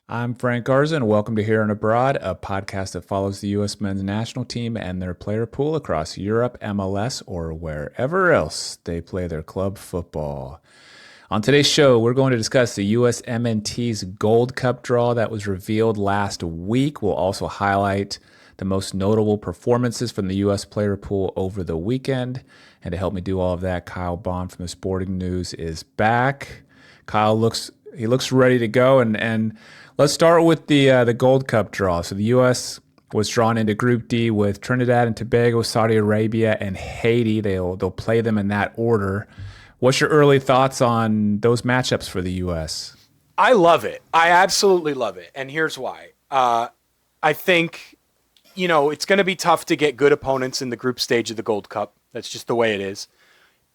I'm Frank Garza, and welcome to Here and Abroad, a podcast that follows the U.S. men's national team and their player pool across Europe, MLS, or wherever else they play their club football. On today's show, we're going to discuss the USMNT's Gold Cup draw that was revealed last week. We'll also highlight the most notable performances from the U.S. player pool over the weekend. And to help me do all of that, Kyle Bond from the Sporting News is back. Kyle looks ready to go, and let's start with the Gold Cup draw. So the U.S. was drawn into Group D with Trinidad and Tobago, Saudi Arabia, and Haiti. They'll play them in that order. What's your early thoughts on those matchups for the U.S.? I love it. I absolutely love it, and here's why. I think it's going to be tough to get good opponents in the group stage of the Gold Cup. That's just the way it is.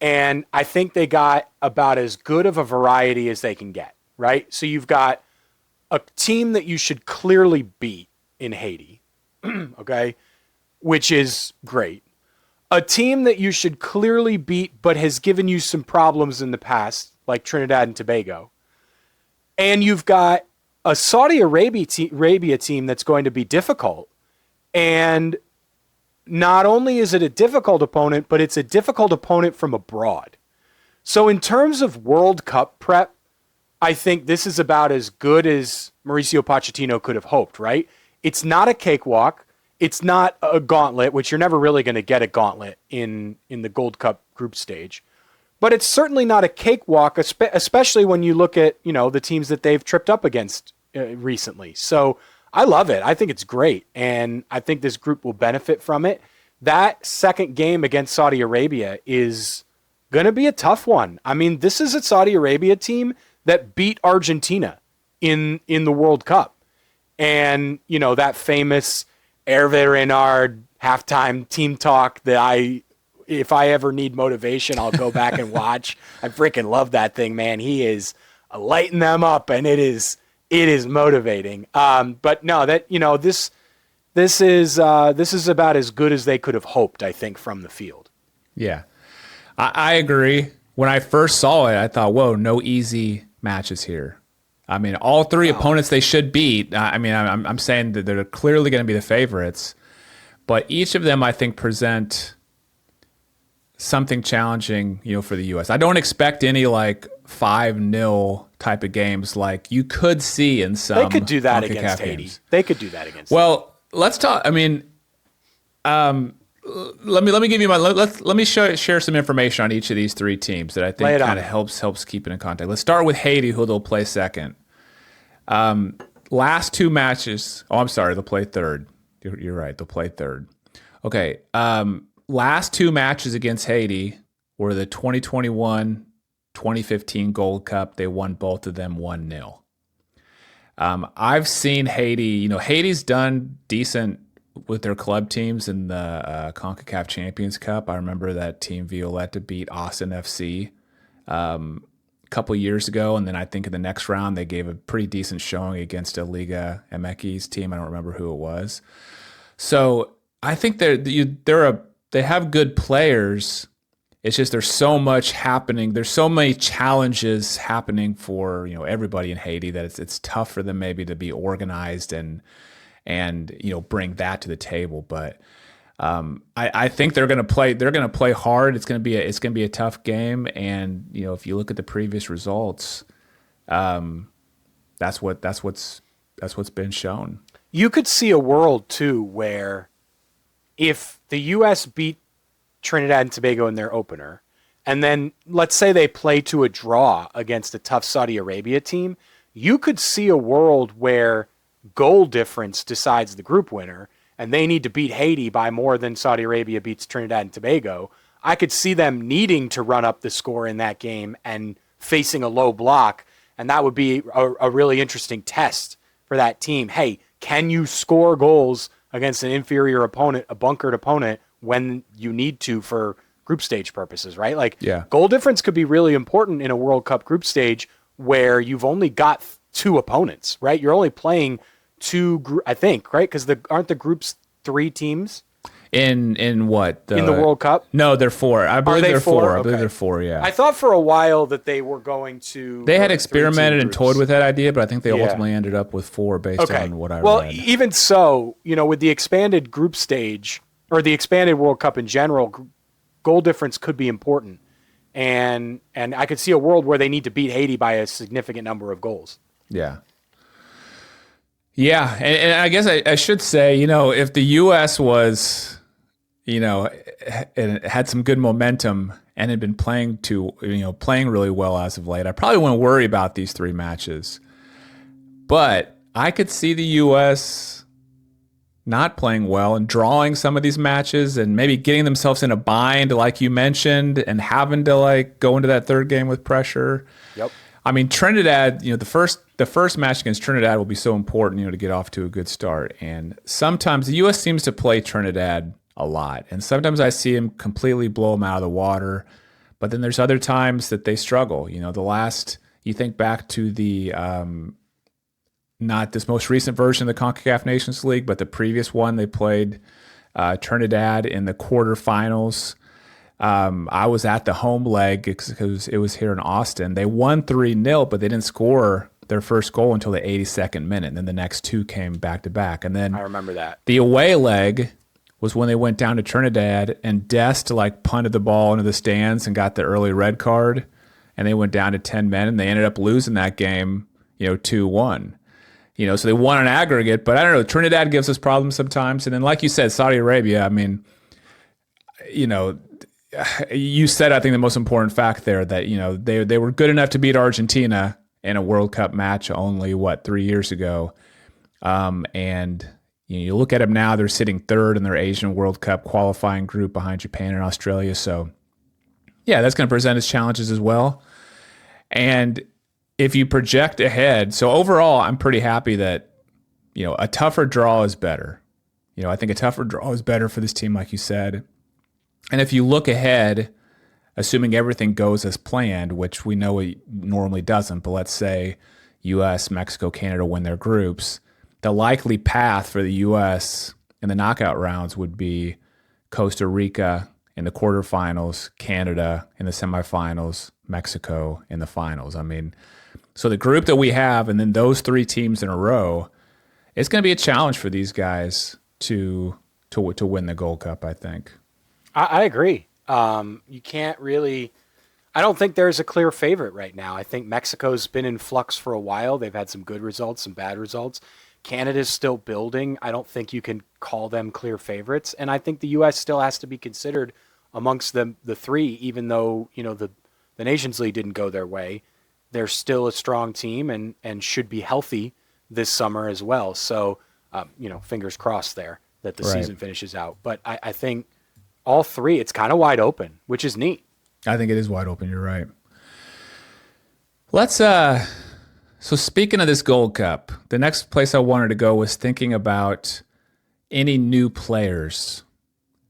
And I think they got about as good of a variety as they can get, right? So you've got a team that you should clearly beat in Haiti, okay, which is great. A team that you should clearly beat but has given you some problems in the past, like Trinidad and Tobago. And you've got a Saudi Arabia team that's going to be difficult. And not only is it a difficult opponent, but it's a difficult opponent from abroad. So in terms of World Cup prep, I think this is about as good as Mauricio Pochettino could have hoped, right? It's not a cakewalk. It's not a gauntlet, which you're never really going to get a gauntlet in the Gold Cup group stage. But it's certainly not a cakewalk, especially when you look at, the teams that they've tripped up against recently. So I love it. I think it's great. And I think this group will benefit from it. That second game against Saudi Arabia is going to be a tough one. I mean, this is a Saudi Arabia team that beat Argentina in the World Cup. And, that famous Hervé Renard halftime team talk that if I ever need motivation, I'll go back and watch. I freaking love that thing, man. He is lighting them up, and it is motivating. But no, that this is about as good as they could have hoped, I think, from the field. Yeah, I agree. When I first saw it, I thought, whoa, no easy matches here. I mean, all three opponents they should beat. I mean, I'm saying that they're clearly going to be the favorites, but each of them I think present something challenging, for the U.S. I don't expect any like 5-0 type of games like you could see in some. They could do that against Haiti. They could do that against. Well, let's talk. I mean, let me give you let me share some information on each of these three teams that I think kind of helps keep it in context. Let's start with Haiti, who they'll play second. Last two matches. Oh, I'm sorry, they'll play third. You're right, they'll play third. Okay. Last two matches against Haiti were the 2021-2015 Gold Cup. They won both of them 1-0. I've seen Haiti. Haiti's done decent with their club teams in the CONCACAF Champions Cup. I remember that Team Violetta beat Austin FC a couple years ago, and then I think in the next round they gave a pretty decent showing against a Liga MX's team. I don't remember who it was. So I think they have good players. It's just there's so much happening. There's so many challenges happening for everybody in Haiti that it's tough for them maybe to be organized and bring that to the table. But I think they're going to play. They're going to play hard. It's going to be a tough game. And if you look at the previous results, that's what's been shown. You could see a world too where if the U.S. beat Trinidad and Tobago in their opener, and then let's say they play to a draw against a tough Saudi Arabia team, you could see a world where goal difference decides the group winner, and they need to beat Haiti by more than Saudi Arabia beats Trinidad and Tobago. I could see them needing to run up the score in that game and facing a low block, and that would be a really interesting test for that team. Hey, can you score goals against an inferior opponent, a bunkered opponent, when you need to for group stage purposes, right? Goal difference could be really important in a World Cup group stage where you've only got two opponents, right? You're only playing two, I think, right? Because aren't the groups three teams? In what in the World Cup? No, they're four. I believe they they're four? four. I believe Okay. they're four. Yeah. I thought for a while that they were going to They go had to three-team experimented and toyed groups. with that idea, but I think they Yeah. ultimately ended up with four based Okay. on what I Well, read. even so, with the expanded group stage or the expanded World Cup in general, goal difference could be important. And I could see a world where they need to beat Haiti by a significant number of goals. Yeah. Yeah, and I guess I should say, if the U.S. was, and had some good momentum and had been playing really well as of late, I probably wouldn't worry about these three matches. But I could see the U.S. not playing well and drawing some of these matches and maybe getting themselves in a bind, like you mentioned, and having to go into that third game with pressure. Yep. I mean, Trinidad, the first match against Trinidad will be so important, to get off to a good start. And sometimes the U.S. seems to play Trinidad a lot, and sometimes I see them completely blow them out of the water. But then there's other times that they struggle. You think back to the not this most recent version of the CONCACAF Nations League, but the previous one they played Trinidad in the quarterfinals. I was at the home leg because it was here in Austin. They won 3-0, but they didn't score their first goal until the 82nd minute. And then the next two came back to back. And then I remember that. The away leg was when they went down to Trinidad and Dest punted the ball into the stands and got the early red card. And they went down to 10 men and they ended up losing that game, 2-1. So they won an aggregate, but I don't know. Trinidad gives us problems sometimes. And then, like you said, Saudi Arabia, I mean, you said, I think, the most important fact there that, they were good enough to beat Argentina in a World Cup match only, 3 years ago. And you look at them now, they're sitting third in their Asian World Cup qualifying group behind Japan and Australia. So, yeah, that's going to present its challenges as well. And if you project ahead, so overall, I'm pretty happy that, a tougher draw is better. I think a tougher draw is better for this team, like you said. And if you look ahead, assuming everything goes as planned, which we know it normally doesn't, but let's say U.S., Mexico, Canada win their groups, the likely path for the U.S. in the knockout rounds would be Costa Rica in the quarterfinals, Canada in the semifinals, Mexico in the finals. I mean, so the group that we have, and then those three teams in a row, it's going to be a challenge for these guys to win the Gold Cup, I think. I agree. You can't really. I don't think there's a clear favorite right now. I think Mexico's been in flux for a while. They've had some good results, some bad results. Canada's still building. I don't think you can call them clear favorites. And I think the U.S. still has to be considered amongst the three, even though the Nations League didn't go their way. They're still a strong team and should be healthy this summer as well. So, fingers crossed there that the season finishes out. But I think all three, it's kind of wide open, which is neat. I think it is wide open. You're right. Let's, so speaking of this Gold Cup, the next place I wanted to go was thinking about any new players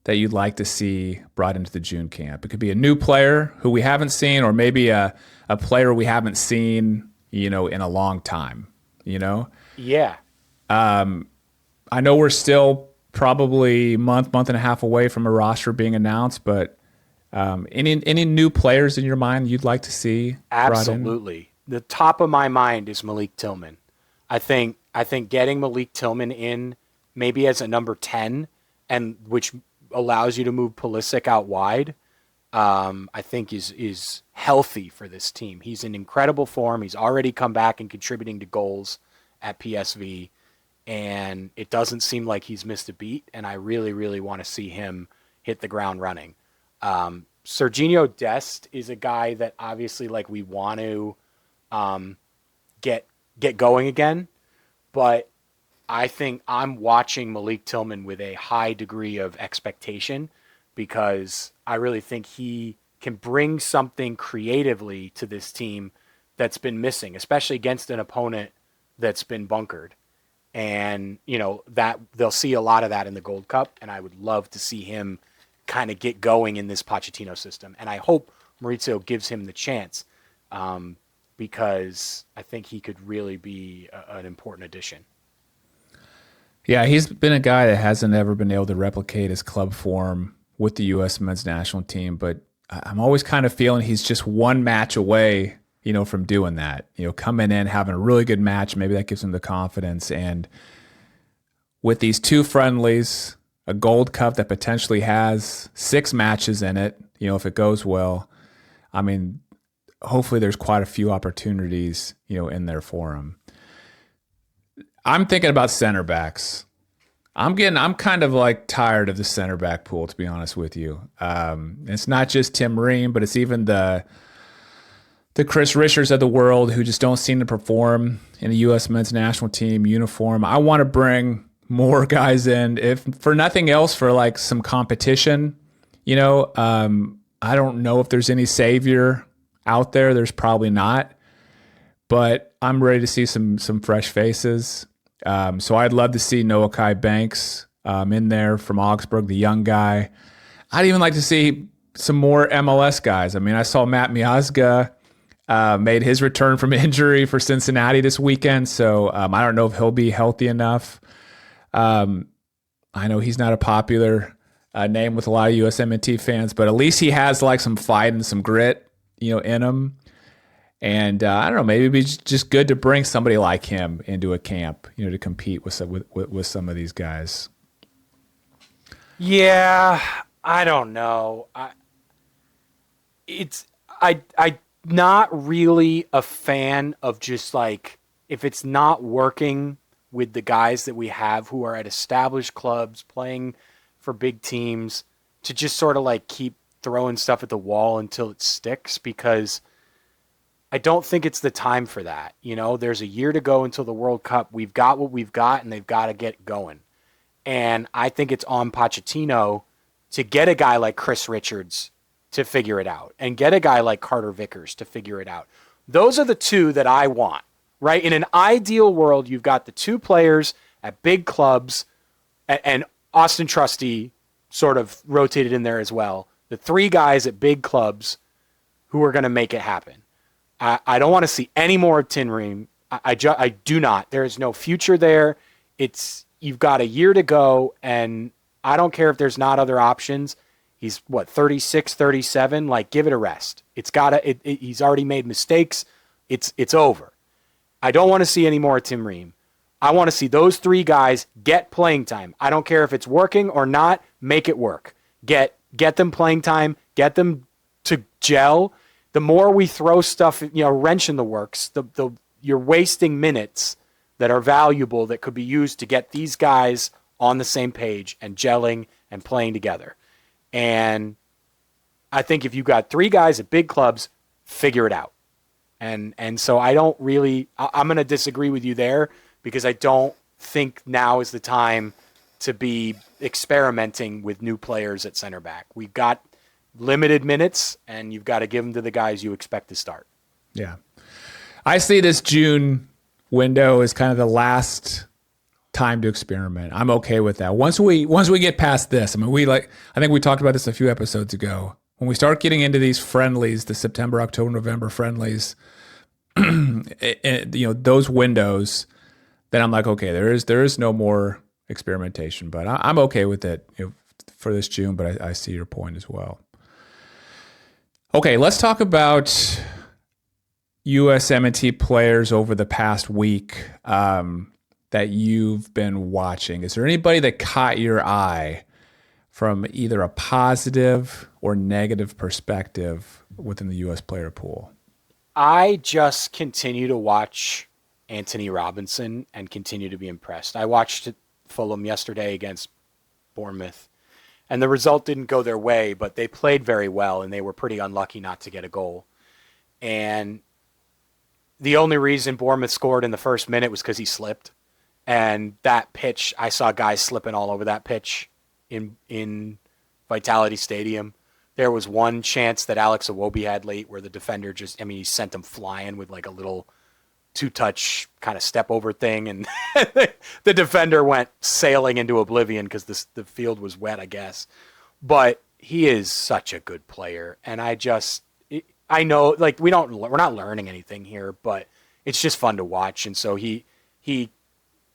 that you'd like to see brought into the June camp. It could be a new player who we haven't seen, or maybe a player we haven't seen, in a long time, Yeah. I know we're still probably month and a half away from a roster being announced, but any new players in your mind you'd like to see brought in? Absolutely. The top of my mind is Malik Tillman. I think getting Malik Tillman in maybe as a number 10, and which allows you to move Pulisic out wide, I think is healthy for this team. He's in incredible form. He's already come back and contributing to goals at PSV, and it doesn't seem like he's missed a beat, and I really, really want to see him hit the ground running. Serginho Dest is a guy that obviously we want to get going again, but I think I'm watching Malik Tillman with a high degree of expectation because I really think he can bring something creatively to this team that's been missing, especially against an opponent that's been bunkered. And, that they'll see a lot of that in the Gold Cup, and I would love to see him kind of get going in this Pochettino system. And I hope Maurizio gives him the chance because I think he could really be an important addition. Yeah, he's been a guy that hasn't ever been able to replicate his club form with the U.S. men's national team, but I'm always kind of feeling he's just one match away, from doing that. Coming in, having a really good match, maybe that gives him the confidence. And with these two friendlies, a Gold Cup that potentially has 6 matches in it, if it goes well, I mean, hopefully there's quite a few opportunities, in there for him. I'm thinking about center backs. I'm kind of like tired of the center back pool, to be honest with you. It's not just Tim Ream, but it's even the Chris Richards of the world who just don't seem to perform in a U.S. men's national team uniform. I want to bring more guys in, if for nothing else, for like some competition. I don't know if there's any savior out there. There's probably not, but I'm ready to see some fresh faces. So I'd love to see Noah Kai Banks in there from Augsburg, the young guy. I'd even like to see some more MLS guys. I mean, I saw Matt Miazga made his return from injury for Cincinnati this weekend, so I don't know if he'll be healthy enough. I know he's not a popular name with a lot of USMNT fans, but at least he has like some fight and some grit, in him. And I don't know, maybe it'd be just good to bring somebody like him into a camp, to compete with some of these guys. Yeah, I don't know. I not really a fan of just like, if it's not working with the guys that we have who are at established clubs playing for big teams, to just sort of like keep throwing stuff at the wall until it sticks, because I don't think it's the time for that. There's a year to go until the World Cup. We've got what we've got, and they've got to get going. And I think it's on Pochettino to get a guy like Chris Richards to figure it out, and get a guy like Carter Vickers to figure it out. Those are the two that I want, right? In an ideal world, you've got the 2 players at big clubs, and Austin Trusty sort of rotated in there as well. The 3 guys at big clubs who are going to make it happen. I don't want to see any more of Tim Ream. I do not. There is no future there. You've got a year to go, and I don't care if there's not other options. He's 36, 37. Like, give it a rest. He's already made mistakes. It's over. I don't want to see any more of Tim Ream. I want to see those 3 guys get playing time. I don't care if it's working or not. Make it work. Get them playing time. Get them to gel. The more we throw stuff, wrench in the works, you're wasting minutes that are valuable, that could be used to get these guys on the same page and gelling and playing together. And I think if you've got 3 guys at big clubs, figure it out. And so I'm going to disagree with you there, because I don't think now is the time to be experimenting with new players at center back. We've got limited minutes, and you've got to give them to the guys you expect to start. Yeah. I see this June window as kind of the last time to experiment. I'm okay with that. Once we get past this, I think we talked about this a few episodes ago. When we start getting into these friendlies, the September, October, November friendlies, those windows, then I'm like, okay, there is no more experimentation, but I'm okay with it for this June, but I see your point as well. Okay, let's talk about USMNT players over the past week that you've been watching. Is there anybody that caught your eye from either a positive or negative perspective within the U.S. player pool? I just continue to watch Anthony Robinson and continue to be impressed. I watched Fulham yesterday against Bournemouth, and the result didn't go their way, but they played very well, and they were pretty unlucky not to get a goal. And the only reason Bournemouth scored in the first minute was because he slipped. And that pitch, I saw guys slipping all over that pitch in Vitality Stadium. There was one chance that Alex Iwobi had late where the defender he sent him flying with like a little 2-touch kind of step over thing, and the defender went sailing into oblivion because the field was wet, I guess. But he is such a good player, and I know, like, we're not learning anything here, but it's just fun to watch. And so he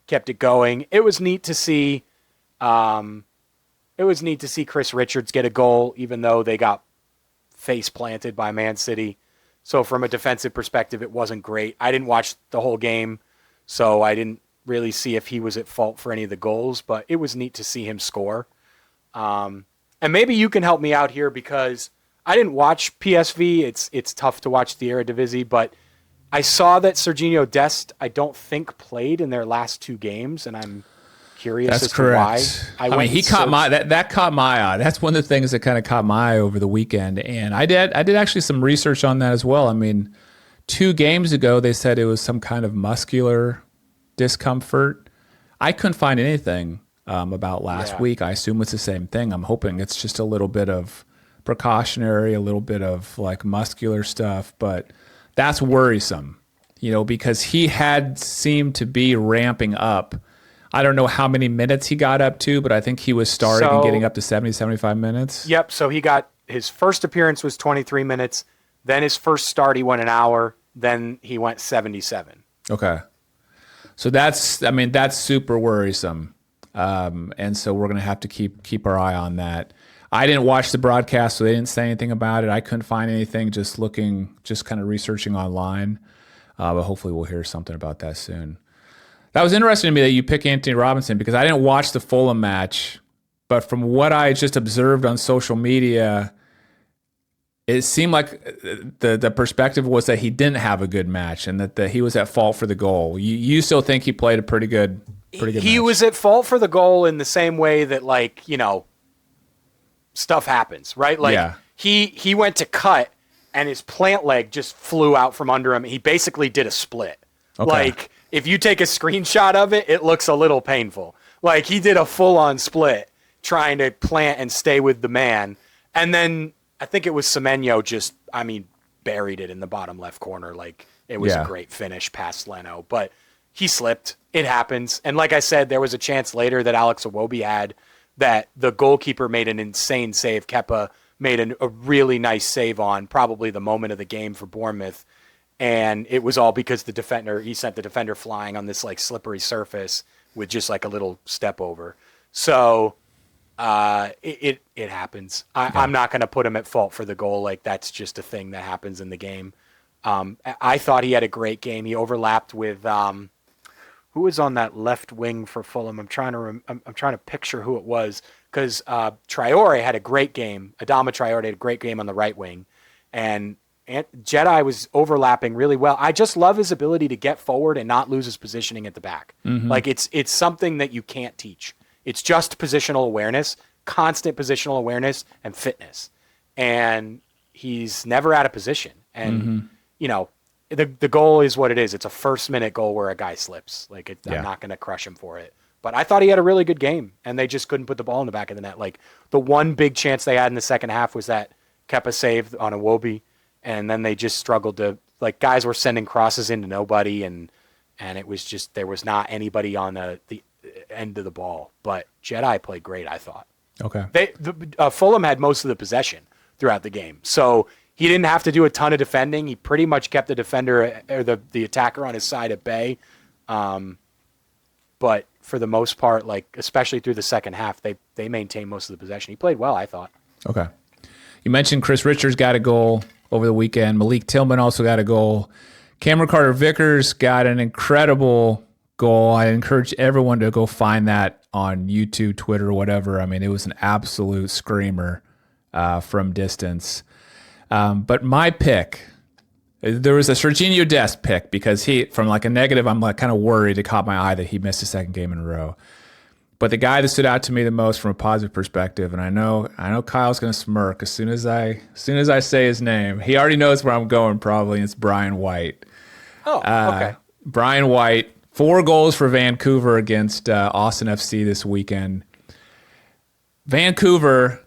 kept it going. It was neat to see. It was neat to see Chris Richards get a goal, even though they got face planted by Man City. So from a defensive perspective, it wasn't great. I didn't watch the whole game, so I didn't really see if he was at fault for any of the goals, but it was neat to see him score. And maybe you can help me out here because I didn't watch PSV. It's tough to watch the Eredivisie, but I saw that Serginho Dest, I don't think, played in their last 2 games, and I'm curious That's as correct. to why. He caught my that caught my eye. That's one of the things that kind of caught my eye over the weekend, and I did actually some research on that as well. I mean, 2 games ago they said it was some kind of muscular discomfort. I couldn't find anything about last week. I assume it's the same thing. I'm hoping it's just a little bit of precautionary, a little bit of like muscular stuff, but that's worrisome, because he had seemed to be ramping up. I don't know how many minutes he got up to, but I think he was starting and getting up to 70, 75 minutes. Yep. So his first appearance was 23 minutes. Then his first start, he went an hour. Then he went 77. Okay. So that's super worrisome. And so we're going to have to keep our eye on that. I didn't watch the broadcast, so they didn't say anything about it. I couldn't find anything, just kind of researching online. But hopefully we'll hear something about that soon. That was interesting to me that you pick Anthony Robinson because I didn't watch the Fulham match, but from what I just observed on social media, it seemed like the perspective was that he didn't have a good match and that he was at fault for the goal. You still think he played a pretty good match? He was at fault for the goal in the same way that, stuff happens, right? He went to cut and his plant leg just flew out from under him. He basically did a split. Okay. If you take a screenshot of it, it looks a little painful. He did a full-on split trying to plant and stay with the man. And then I think it was Semenyo buried it in the bottom left corner. It was a great finish past Leno. But he slipped. It happens. And like I said, there was a chance later that Alex Iwobi had that the goalkeeper made an insane save. Kepa made a really nice save on probably the moment of the game for Bournemouth. And it was all because he sent the defender flying on this slippery surface with just a little step over. So it happens. I'm not going to put him at fault for the goal. That's just a thing that happens in the game. I thought he had a great game. He overlapped with who was on that left wing for Fulham. I'm trying to picture who it was because Traore had a great game. Adama Traore had a great game on the right wing, and Jedi was overlapping really well. I just love his ability to get forward and not lose his positioning at the back. Mm-hmm. It's something that you can't teach. It's just positional awareness, constant positional awareness, and fitness. And he's never out of position. And, the goal is what it is. It's a first-minute goal where a guy slips. I'm not going to crush him for it. But I thought he had a really good game, and they just couldn't put the ball in the back of the net. The one big chance they had in the second half was that Kepa saved on Iwobi. And then they just struggled to guys were sending crosses into nobody, and it was just there was not anybody on the end of the ball. But Jedi played great, I thought. Okay. Fulham had most of the possession throughout the game, so he didn't have to do a ton of defending. He pretty much kept the defender or the attacker on his side at bay. But for the most part, especially through the second half, they maintained most of the possession. He played well, I thought. Okay. You mentioned Chris Richards got a goal over the weekend. Malik Tillman also got a goal. Cameron Carter-Vickers got an incredible goal. I encourage everyone to go find that on YouTube, Twitter, whatever. It was an absolute screamer from distance. But my pick, there was a Serginho Dest pick because from a negative, I'm kind of worried. It caught my eye that he missed a second game in a row. But the guy that stood out to me the most from a positive perspective, and I know Kyle's going to smirk as soon as I say his name. He already knows where I'm going probably, and it's Brian White. Oh, okay. Brian White, 4 goals for Vancouver against Austin FC this weekend. Vancouver,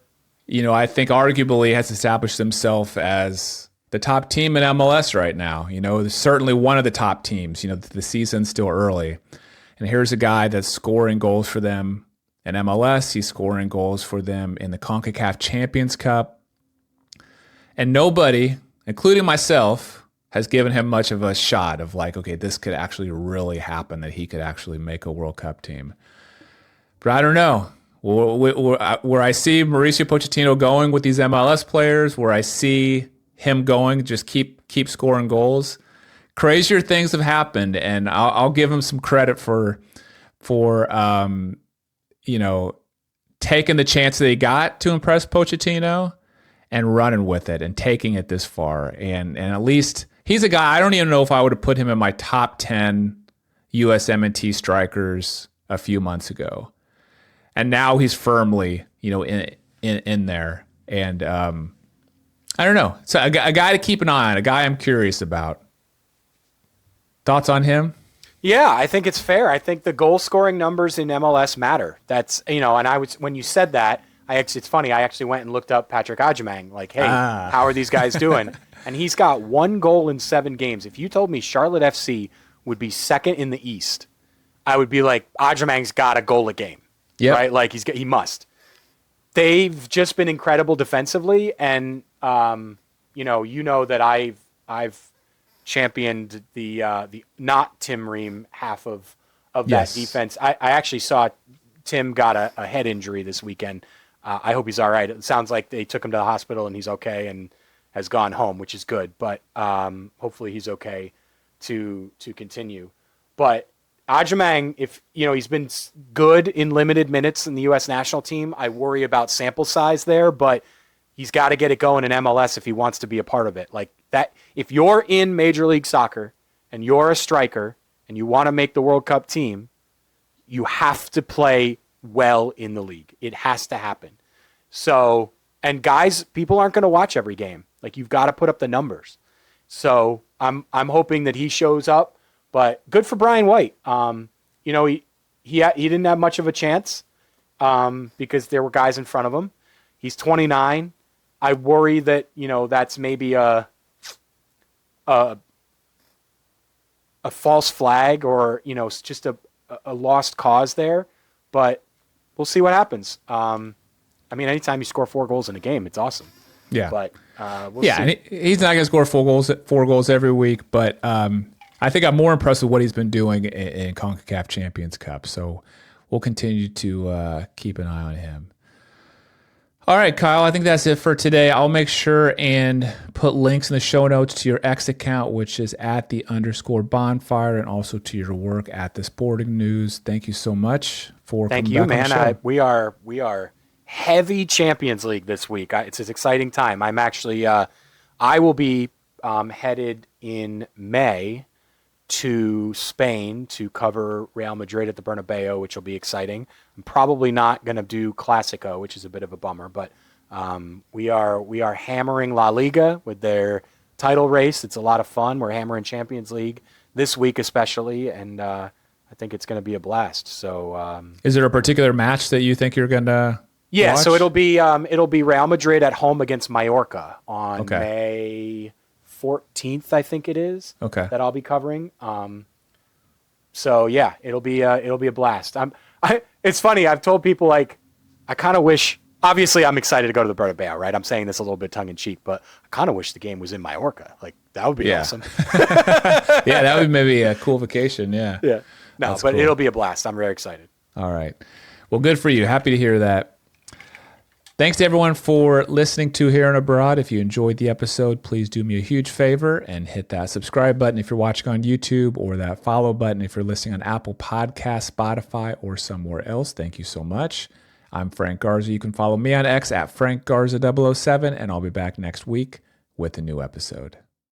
I think arguably has established themselves as the top team in MLS right now. Certainly one of the top teams. The season's still early. And here's a guy that's scoring goals for them in MLS. He's scoring goals for them in the CONCACAF Champions Cup. And nobody, including myself, has given him much of a shot of like, okay, this could actually really happen, that he could actually make a World Cup team. But I don't know. Where I see Mauricio Pochettino going with these MLS players, where I see him going, just keep scoring goals. Crazier things have happened, and I'll give him some credit for taking the chance that he got to impress Pochettino and running with it and taking it this far. And at least he's a guy, I don't even know if I would have put him in my top 10 USMNT strikers a few months ago. And now he's firmly, in there. And I don't know. So a guy to keep an eye on, a guy I'm curious about. Thoughts on him? Yeah, I think it's fair. I think the goal scoring numbers in MLS matter. That's, and when you said that, it's funny. I actually went and looked up Patrick Agyemang. Like, hey, how are these guys doing? And he's got 1 goal in 7 games. If you told me Charlotte FC would be second in the East, I would be like, Agyemang's got a goal a game. Yep. Right? Like he must. They've just been incredible defensively, and that I've championed the not Tim Ream half of that defense. I actually saw Tim got a head injury this weekend. I hope he's all right. It sounds like they took him to the hospital and he's okay and has gone home, which is good. But hopefully he's okay to continue. But Agyemang, if he's been good in limited minutes in the U.S. national team, I worry about sample size there. But he's got to get it going in MLS if he wants to be a part of it. Like that, if you're in Major League Soccer and you're a striker and you want to make the World Cup team, you have to play well in the league. It has to happen. So, and guys, people aren't going to watch every game. Like you've got to put up the numbers. So I'm hoping that he shows up. But good for Brian White. He didn't have much of a chance because there were guys in front of him. He's 29. I worry that that's maybe a false flag or it's just a lost cause there. But we'll see what happens. Anytime you score 4 goals in a game, it's awesome. Yeah. But we'll see. And he's not going to score 4 goals every week, but I think I'm more impressed with what he's been doing in CONCACAF Champions Cup. So we'll continue to keep an eye on him. All right, Kyle, I think that's it for today. I'll make sure and put links in the show notes to your X account, which is @the_bonfire, and also to your work at the Sporting News. Thank you so much for coming back on the show. We are heavy Champions League this week. It's an exciting time. I'm actually I will be headed in May to Spain to cover Real Madrid at the Bernabeu, which will be exciting. I'm probably not going to do Clasico, which is a bit of a bummer, but we are hammering La Liga with their title race. It's a lot of fun. We're hammering Champions League this week especially, and I think it's going to be a blast. So, is there a particular match that you think you're going to watch? So it'll be Real Madrid at home against Mallorca on May 14th, I think it is. Okay. That I'll be covering. So yeah, it'll be a blast. It's funny. I've told people like, I kind of wish. Obviously, I'm excited to go to the Bernabeu, right? I'm saying this a little bit tongue in cheek, but I kind of wish the game was in Mallorca. Like that would be awesome. Yeah, that would maybe a cool vacation. Yeah. Yeah. No, that's but cool. It'll be a blast. I'm very excited. All right. Well, good for you. Happy to hear that. Thanks to everyone for listening to Here and Abroad. If you enjoyed the episode, please do me a huge favor and hit that subscribe button if you're watching on YouTube, or that follow button if you're listening on Apple Podcasts, Spotify, or somewhere else. Thank you so much. I'm Frank Garza. You can follow me on X @FrankGarza007, and I'll be back next week with a new episode.